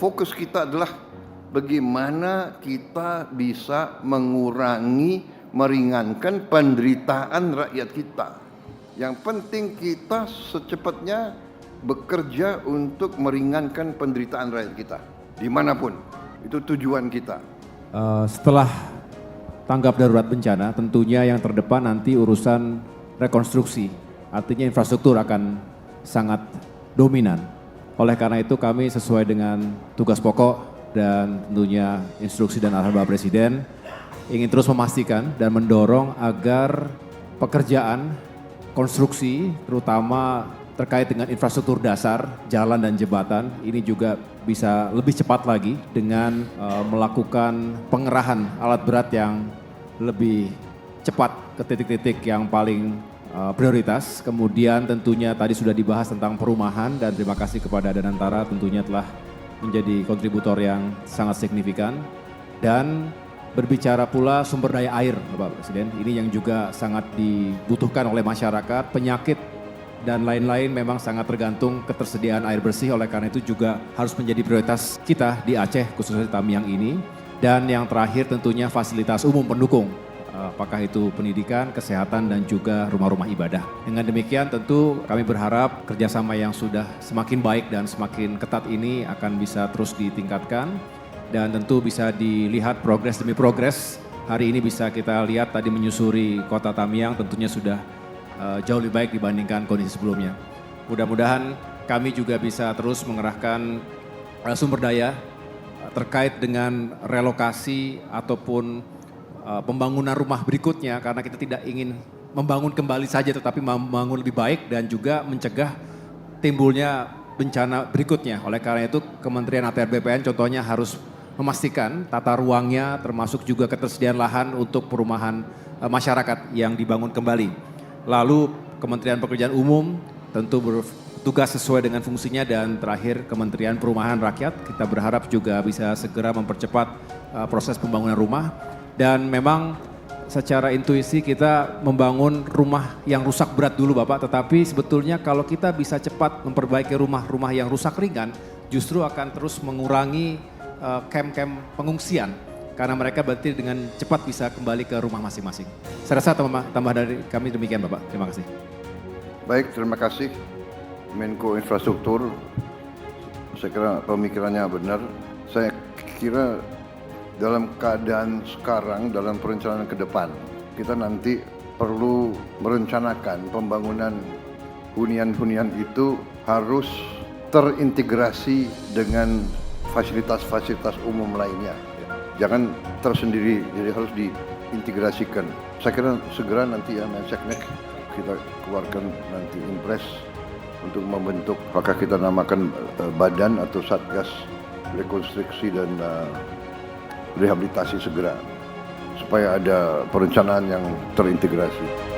fokus kita adalah bagaimana kita bisa mengurangi, meringankan penderitaan rakyat kita. Yang penting kita secepatnya bekerja untuk meringankan penderitaan rakyat kita. Dimanapun, itu tujuan kita. Setelah tanggap darurat bencana, tentunya yang terdepan nanti urusan rekonstruksi. Artinya infrastruktur akan sangat dominan. Oleh karena itu kami sesuai dengan tugas pokok dan tentunya instruksi dan arahan Bapak Presiden ingin terus memastikan dan mendorong agar pekerjaan konstruksi terutama terkait dengan infrastruktur dasar, jalan dan jembatan ini juga bisa lebih cepat lagi dengan melakukan pengerahan alat berat yang lebih cepat ke titik-titik yang paling prioritas. Kemudian tentunya tadi sudah dibahas tentang perumahan dan terima kasih kepada Danantara tentunya telah menjadi kontributor yang sangat signifikan. Dan berbicara pula sumber daya air Bapak Presiden, ini yang juga sangat dibutuhkan oleh masyarakat, penyakit dan lain-lain memang sangat tergantung ketersediaan air bersih, oleh karena itu juga harus menjadi prioritas kita di Aceh khususnya di Tamiang ini. Dan yang terakhir tentunya fasilitas umum pendukung, apakah itu pendidikan, kesehatan dan juga rumah-rumah ibadah. Dengan demikian tentu kami berharap kerjasama yang sudah semakin baik dan semakin ketat ini akan bisa terus ditingkatkan dan tentu bisa dilihat progres demi progres. Hari ini bisa kita lihat tadi menyusuri kota Tamiang tentunya sudah jauh lebih baik dibandingkan kondisi sebelumnya. Mudah-mudahan kami juga bisa terus mengerahkan sumber daya terkait dengan relokasi ataupun pembangunan rumah berikutnya karena kita tidak ingin membangun kembali saja tetapi membangun lebih baik dan juga mencegah timbulnya bencana berikutnya. Oleh karena itu Kementerian ATR BPN contohnya harus memastikan tata ruangnya termasuk juga ketersediaan lahan untuk perumahan masyarakat yang dibangun kembali. Lalu Kementerian Pekerjaan Umum tentu bertugas sesuai dengan fungsinya dan terakhir Kementerian Perumahan Rakyat kita berharap juga bisa segera mempercepat proses pembangunan rumah dan memang secara intuisi kita membangun rumah yang rusak berat dulu Bapak, tetapi sebetulnya kalau kita bisa cepat memperbaiki rumah-rumah yang rusak ringan justru akan terus mengurangi camp-camp pengungsian karena mereka berarti dengan cepat bisa kembali ke rumah masing-masing. Saya rasa tambah dari kami demikian Bapak, terima kasih. Baik, terima kasih Menko Infrastruktur. Saya kira pemikirannya benar. Saya kira dalam keadaan sekarang, dalam perencanaan ke depan, kita nanti perlu merencanakan pembangunan hunian-hunian itu harus terintegrasi dengan fasilitas-fasilitas umum lainnya. Jangan tersendiri, jadi harus diintegrasikan. Saya kira segera nanti ya Menseknek kita keluarkan nanti impres untuk membentuk, apakah kita namakan badan atau satgas rekonstruksi dan rehabilitasi segera supaya ada perencanaan yang terintegrasi.